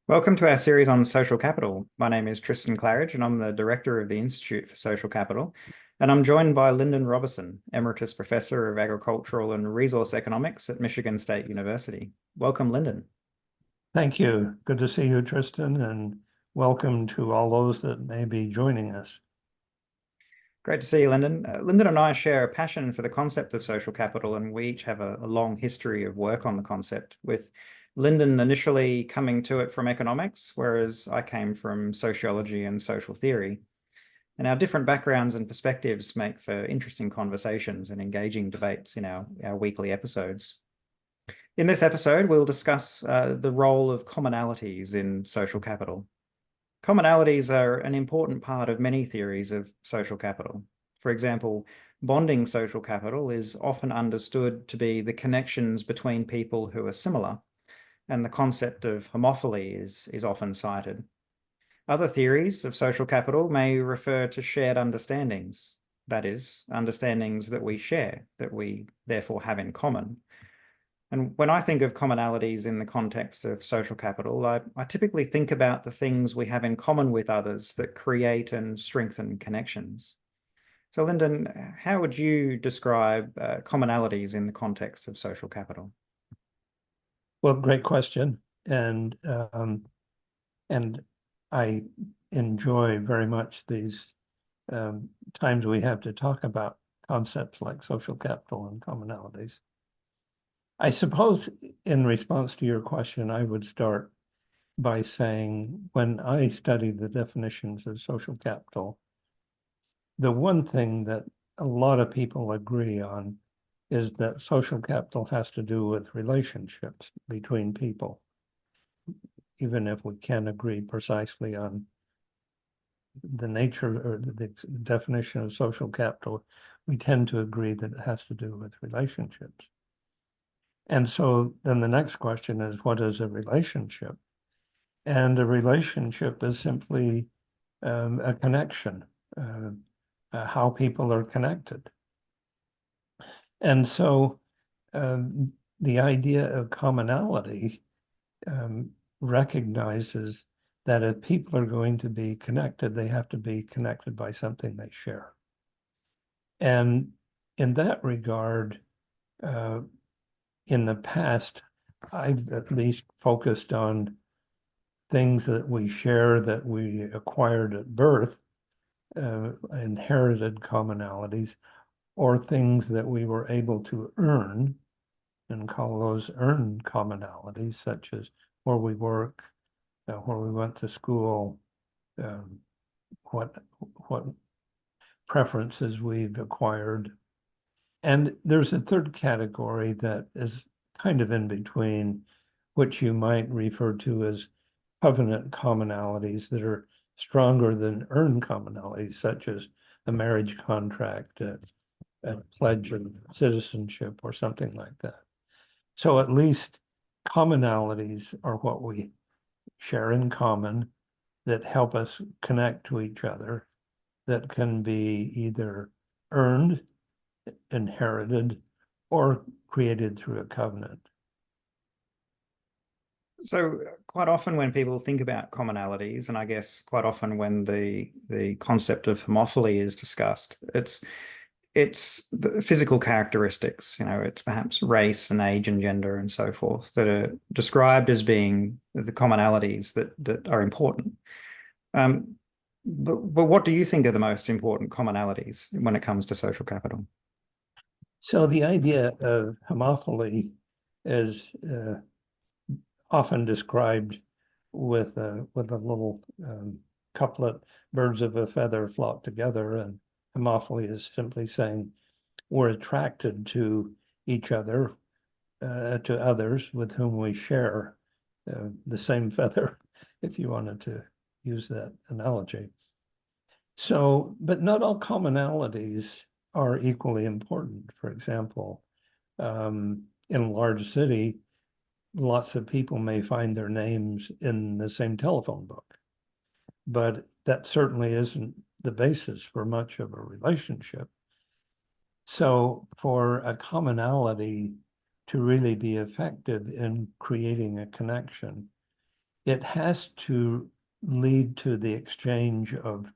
Welcome to our series on social capital. My name is Tristan Claridge, and I'm the director of the Institute for Social Capital. And I'm joined by Lyndon Robertson, Emeritus Professor of Agricultural and Resource Economics at Michigan State University. Welcome, Lyndon. Thank you. Good to see you, Tristan, and welcome to all those that may be joining us. Great to see you, Lyndon. Lyndon and I share a passion for the concept of social capital, and we each have a long history of work on the concept, with Lyndon initially coming to it from economics, whereas I came from sociology and social theory. And our different backgrounds and perspectives make for interesting conversations and engaging debates in our weekly episodes. In this episode, we'll discuss the role of commonalities in social capital. Commonalities are an important part of many theories of social capital. For example, bonding social capital is often understood to be the connections between people who are similar, and the concept of homophily is often cited. Other theories of social capital may refer to shared understandings, that is, understandings that we share, that we therefore have in common. And when I think of commonalities in the context of social capital, I typically think about the things we have in common with others that create and strengthen connections. So, Lyndon, how would you describe commonalities in the context of social capital? Well, great question, and I enjoy very much these times we have to talk about concepts like social capital and commonalities. I suppose in response to your question, I would start by saying when I study the definitions of social capital, the one thing that a lot of people agree on is that social capital has to do with relationships between people, even if we can't agree precisely on the nature or the definition of social capital, we tend to agree that it has to do with relationships. And so then the next question is, what is a relationship? And a relationship is simply a connection, how people are connected. And so the idea of commonality recognizes that if people are going to be connected, they have to be connected by something they share. And in that regard, in the past, I've at least focused on things that we share that we acquired at birth, inherited commonalities, or things that we were able to earn and call those earned commonalities, such as where we work, where we went to school, what preferences we've acquired. And there's a third category that is kind of in between, which you might refer to as covenant commonalities that are stronger than earned commonalities, such as a marriage contract, a pledge of citizenship, or something like that. So at least commonalities are what we share in common that help us connect to each other, that can be either earned, inherited, or created through a covenant. So quite often when people think about commonalities, and I guess quite often when the concept of homophily is discussed, it's the physical characteristics, it's perhaps race and age and gender and so forth that are described as being the commonalities that are important. But what do you think are the most important commonalities when it comes to social capital? So the idea of homophily is often described with a little couplet, birds of a feather flock together, and homophily is simply saying we're attracted to each other, to others with whom we share the same feather, if you wanted to use that analogy. So, but not all commonalities are equally important. For example, in a large city, lots of people may find their names in the same telephone book, but that certainly isn't the basis for much of a relationship. So for a commonality to really be effective in creating a connection, it has to lead to the exchange of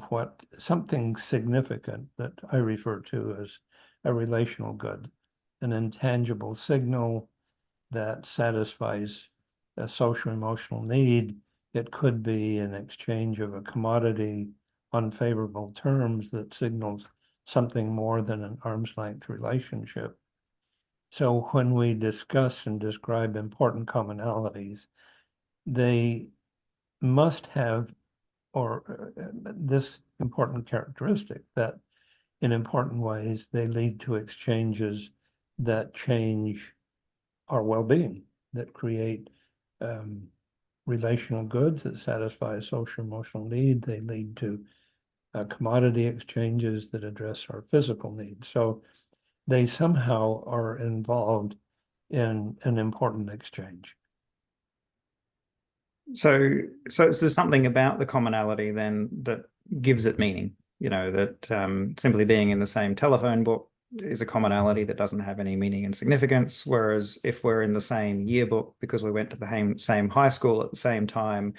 what something significant that I refer to as a relational good, an intangible signal that satisfies a social emotional need. It could be an exchange of a commodity on favorable terms that signals something more than an arm's length relationship. So when we discuss and describe important commonalities, they must have or this important characteristic that in important ways they lead to exchanges that change our well-being, that create relational goods that satisfy a social emotional need. They lead to commodity exchanges that address our physical needs. So they somehow are involved in an important exchange. So there's something about the commonality then that gives it meaning, that simply being in the same telephone book is a commonality that doesn't have any meaning and significance. Whereas if we're in the same yearbook because we went to the same high school at the same time,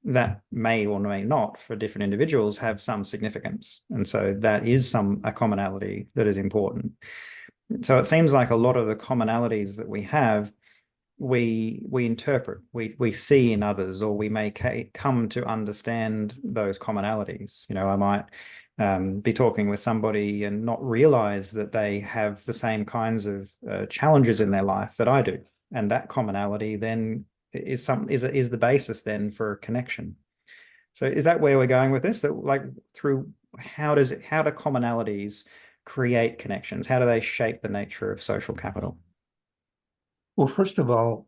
that may or may not, for different individuals, have some significance. And so that is a commonality that is important. So it seems like a lot of the commonalities that we have, we interpret, we see in others, or we may come to understand those commonalities. I might be talking with somebody and not realize that they have the same kinds of challenges in their life that I do, and that commonality then is the basis then for connection. So is that where we're going with this? That like through how do commonalities create connections? How do they shape the nature of social capital? Well, first of all,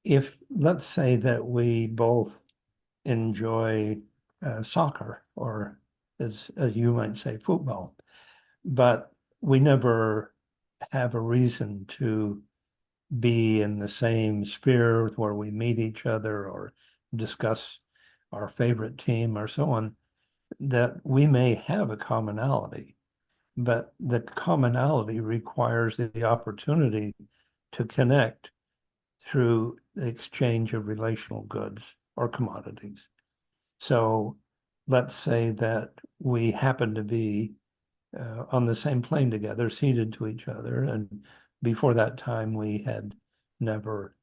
if let's say that we both enjoy soccer, or as you might say, football, but we never have a reason to be in the same sphere where we meet each other or discuss our favorite team or so on, that we may have a commonality, but the commonality requires the opportunity to connect through the exchange of relational goods or commodities. So let's say that we happen to be on the same plane together, seated to each other, and before that time we had never,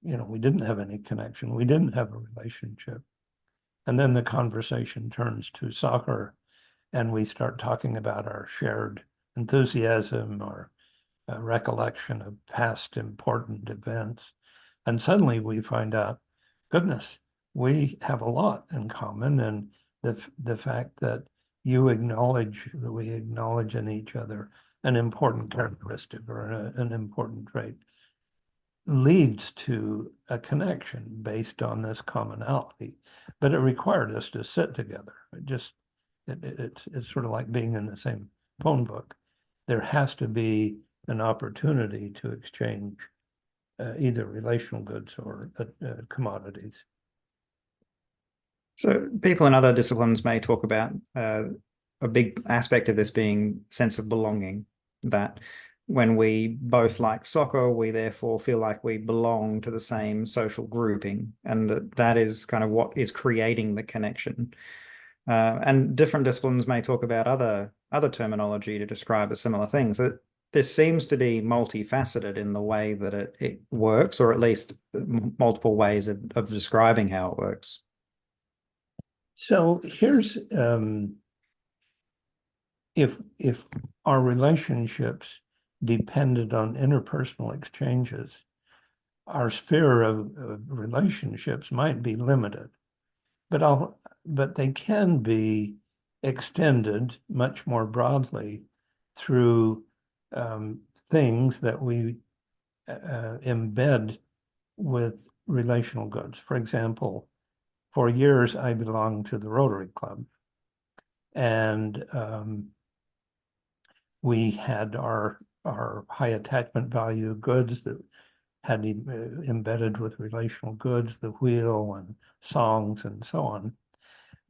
we didn't have any connection, we didn't have a relationship. And then the conversation turns to soccer, and we start talking about our shared enthusiasm or recollection of past important events. And suddenly we find out, goodness, we have a lot in common. And the fact that you acknowledge that we acknowledge in each other an important characteristic or an important trait leads to a connection based on this commonality. But it required us to sit together. It's sort of like being in the same phone book. There has to be an opportunity to exchange either relational goods or commodities. So people in other disciplines may talk about a big aspect of this being sense of belonging, that when we both like soccer, we therefore feel like we belong to the same social grouping, and that is kind of what is creating the connection. And different disciplines may talk about other terminology to describe a similar thing. So this seems to be multifaceted in the way that it works, or at least multiple ways of describing how it works. So here's if our relationships depended on interpersonal exchanges, our sphere of relationships might be limited, but they can be extended much more broadly through things that we embed with relational goods. For example, for years I belonged to the Rotary Club, and we had our high attachment value goods that had embedded with relational goods, the wheel and songs and so on,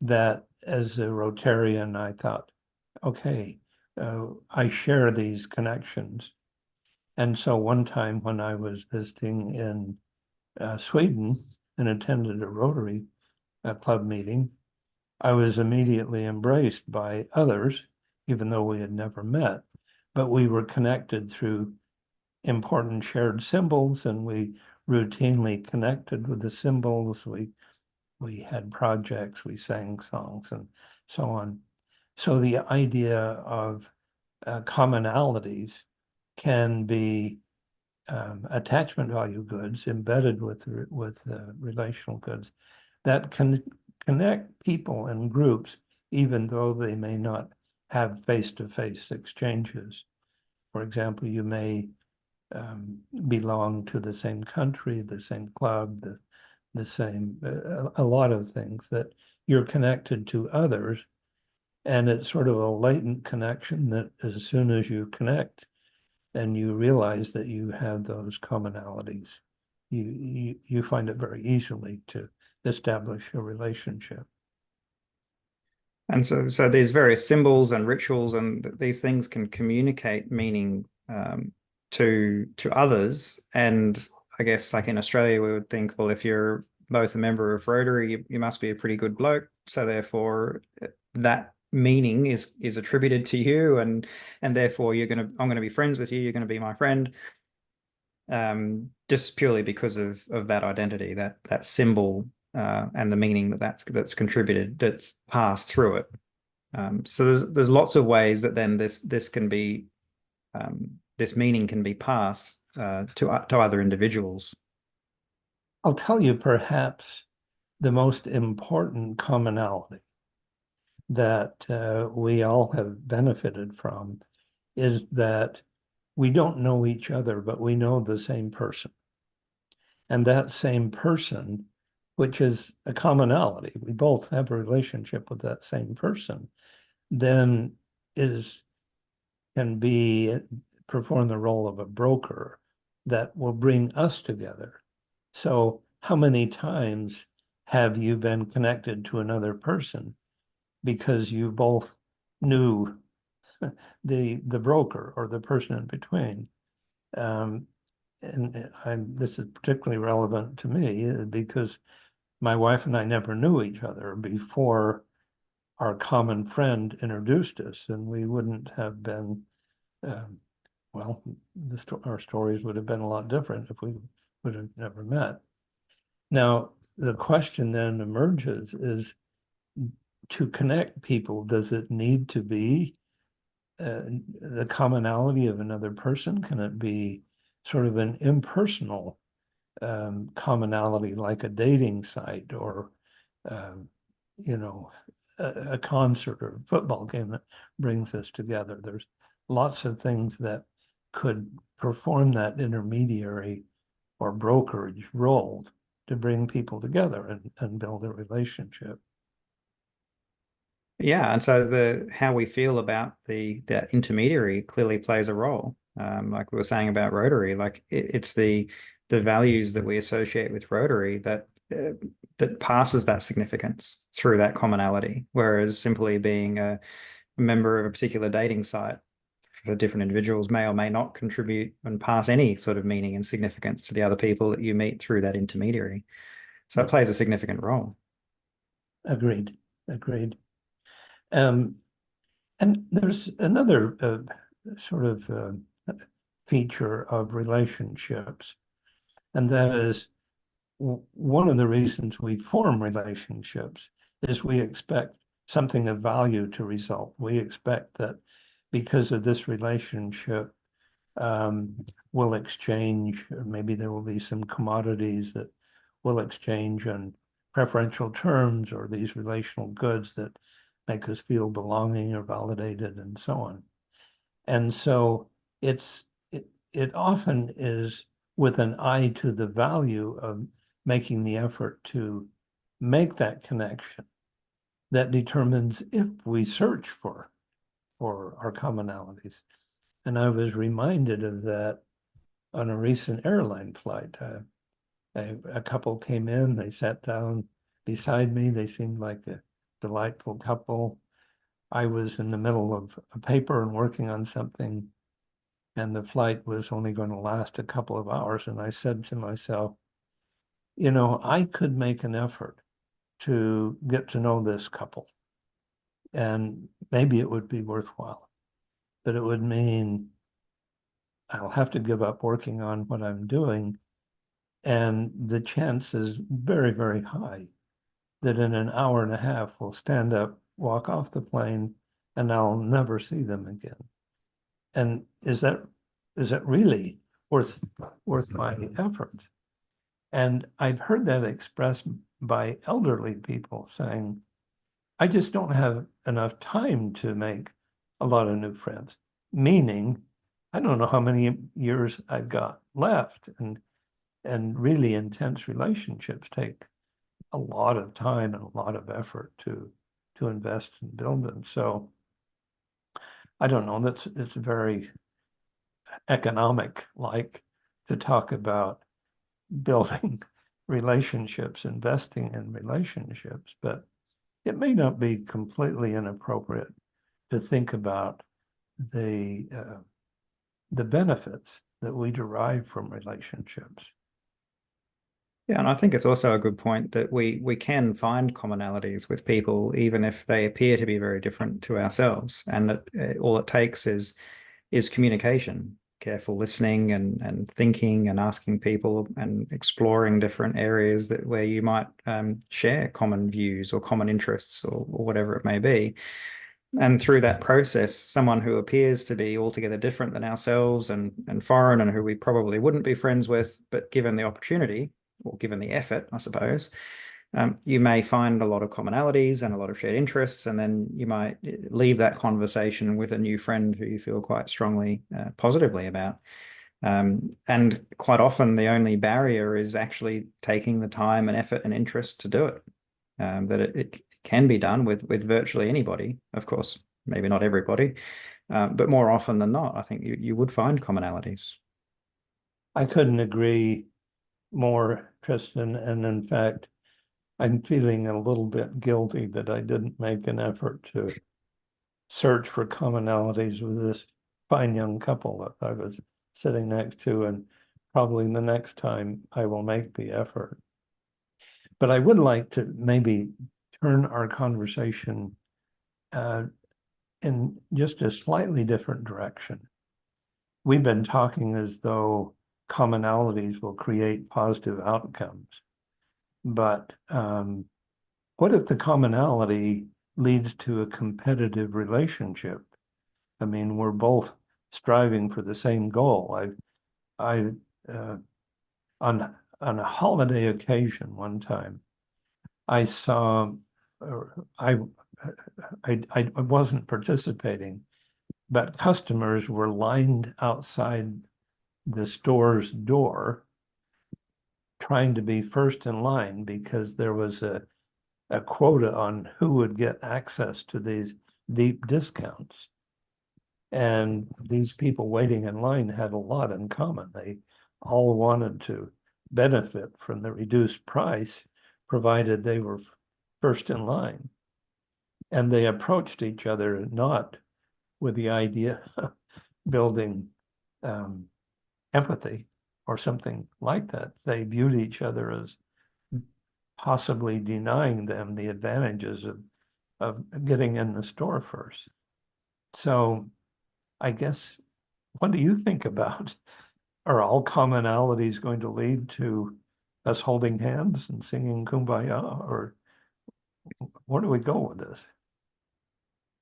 that as a Rotarian, I thought, okay, I share these connections. And so one time when I was visiting in Sweden and attended a Rotary club meeting, I was immediately embraced by others, even though we had never met, but we were connected through important shared symbols, and we routinely connected with the symbols. We had projects, we sang songs, and so on. So the idea of commonalities can be attachment value goods embedded with relational goods that can connect people and groups, even though they may not have face-to-face exchanges. For example, you may belong to the same country, the same club, the same, a lot of things that you're connected to others. And it's sort of a latent connection that as soon as you connect and you realize that you have those commonalities, you find it very easily to establish a relationship. And so these various symbols and rituals and these things can communicate meaning to others. And I guess like in Australia, we would think, well, if you're both a member of Rotary, you must be a pretty good bloke. So therefore, that meaning is attributed to you, and therefore I'm gonna be friends with you. You're gonna be my friend. Just purely because of that identity, that symbol, and the meaning that's contributed, that's passed through it. So there's lots of ways that then this can be this meaning can be passed to other individuals. I'll tell you perhaps the most important commonality that we all have benefited from is that we don't know each other, but we know the same person. And that same person, which is a commonality, we both have a relationship with that same person, then can be perform the role of a broker that will bring us together. So how many times have you been connected to another person because you both knew the broker or the person in between? And this is particularly relevant to me because my wife and I never knew each other before our common friend introduced us, and we wouldn't have been, well, our stories would have been a lot different if we would have never met. Now, the question then emerges is, to connect people, does it need to be the commonality of another person? Can it be sort of an impersonal commonality, like a dating site or, you know, a concert or a football game that brings us together? There's lots of things that could perform that intermediary or brokerage role to bring people together and build a relationship. Yeah, and so the how we feel about that intermediary clearly plays a role. Like we were saying about Rotary, like it's the values that we associate with Rotary that passes that significance through that commonality, whereas simply being a member of a particular dating site for different individuals may or may not contribute and pass any sort of meaning and significance to the other people that you meet through that intermediary. So it plays a significant role. Agreed. Agreed. And there's another sort of feature of relationships, and that is one of the reasons we form relationships is we expect something of value to result. We expect that because of this relationship, we'll exchange, or maybe there will be some commodities that we'll exchange on preferential terms, or these relational goods that make us feel belonging or validated and so on. And so it often is with an eye to the value of making the effort to make that connection that determines if we search for our commonalities. And I was reminded of that on a recent airline flight. A couple came in, they sat down beside me. They seemed like a delightful couple. I was in the middle of a paper and working on something, and the flight was only going to last a couple of hours. And I said to myself, I could make an effort to get to know this couple, and maybe it would be worthwhile, but it would mean I'll have to give up working on what I'm doing. And the chance is very, very high that in an hour and a half we'll stand up, walk off the plane, and I'll never see them again. And is that really worth my effort? And I've heard that expressed by elderly people saying, I just don't have enough time to make a lot of new friends, meaning I don't know how many years I've got left. And really intense relationships take a lot of time and a lot of effort to invest and build them. So I don't know, it's very economic like to talk about building relationships, investing in relationships, but it may not be completely inappropriate to think about the benefits that we derive from relationships. Yeah, and I think it's also a good point that we can find commonalities with people, even if they appear to be very different to ourselves. And that all it takes is communication, careful listening and thinking and asking people and exploring different areas that where you might share common views or common interests or whatever it may be. And through that process, someone who appears to be altogether different than ourselves and foreign and who we probably wouldn't be friends with, but given the opportunity or given the effort, I suppose, you may find a lot of commonalities and a lot of shared interests, and then you might leave that conversation with a new friend who you feel quite strongly positively about. And quite often, the only barrier is actually taking the time and effort and interest to do it. That it can be done with virtually anybody, of course, maybe not everybody, but more often than not, I think you would find commonalities. I couldn't agree more, Tristan. And in fact, I'm feeling a little bit guilty that I didn't make an effort to search for commonalities with this fine young couple that I was sitting next to. And probably the next time I will make the effort. But I would like to maybe turn our conversation in just a slightly different direction. We've been talking as though commonalities will create positive outcomes. But what if the commonality leads to a competitive relationship? I mean, we're both striving for the same goal. I on a holiday occasion one time, I saw, I I wasn't participating, but customers were lined outside the store's door trying to be first in line because there was a quota on who would get access to these deep discounts. And these people waiting in line had a lot in common. They all wanted to benefit from the reduced price, provided they were first in line. And they approached each other not with the idea of building empathy or something like that. They viewed each other as possibly denying them the advantages of getting in the store first. So I guess, what do you think about, are all commonalities going to lead to us holding hands and singing Kumbaya, or where do we go with this?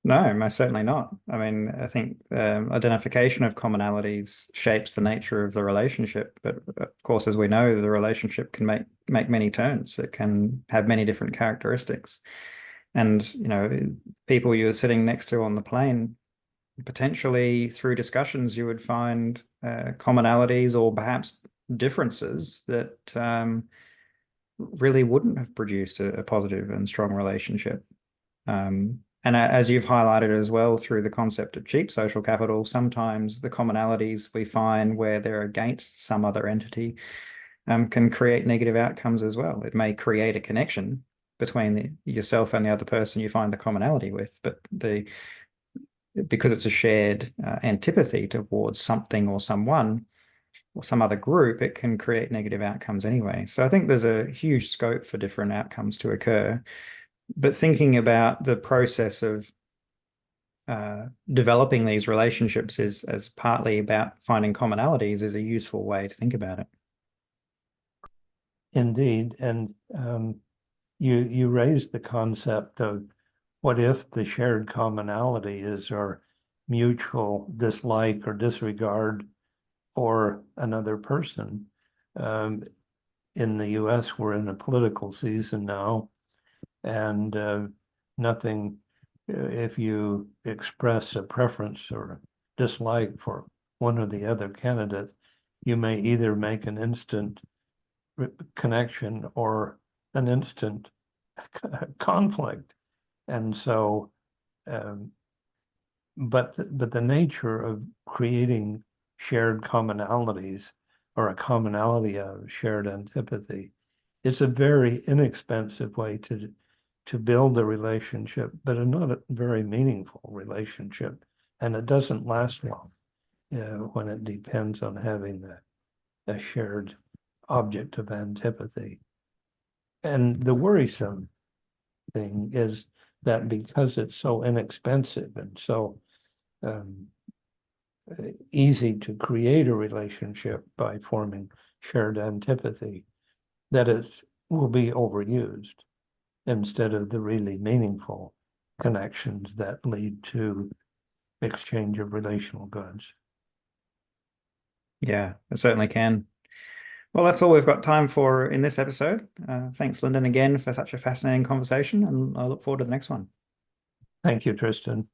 No, most certainly not. I mean, I think identification of commonalities shapes the nature of the relationship. But of course, as we know, the relationship can make many turns. It can have many different characteristics. And, people you were sitting next to on the plane, potentially through discussions, you would find commonalities or perhaps differences that really wouldn't have produced a positive and strong relationship. And as you've highlighted as well through the concept of cheap social capital, sometimes the commonalities we find where they're against some other entity can create negative outcomes as well. It may create a connection between yourself and the other person you find the commonality with, but because it's a shared antipathy towards something or someone, or some other group, it can create negative outcomes anyway. So I think there's a huge scope for different outcomes to occur. But thinking about the process of developing these relationships is as partly about finding commonalities is a useful way to think about it. Indeed, and you raised the concept of what if the shared commonality is our mutual dislike or disregard for another person. In the US, we're in a political season now, and nothing, if you express a preference or dislike for one or the other candidate, you may either make an instant connection or an instant conflict. And so, but the nature of creating shared commonalities or a commonality of shared antipathy, it's a very inexpensive way to build a relationship, but not a very meaningful relationship. And it doesn't last long when it depends on having a shared object of antipathy. And the worrisome thing is that because it's so inexpensive and so easy to create a relationship by forming shared antipathy, that it will be overused instead of the really meaningful connections that lead to exchange of relational goods. Yeah, it certainly can. Well, that's all we've got time for in this episode. Thanks, Lyndon, again for such a fascinating conversation, and I look forward to the next one. Thank you, Tristan.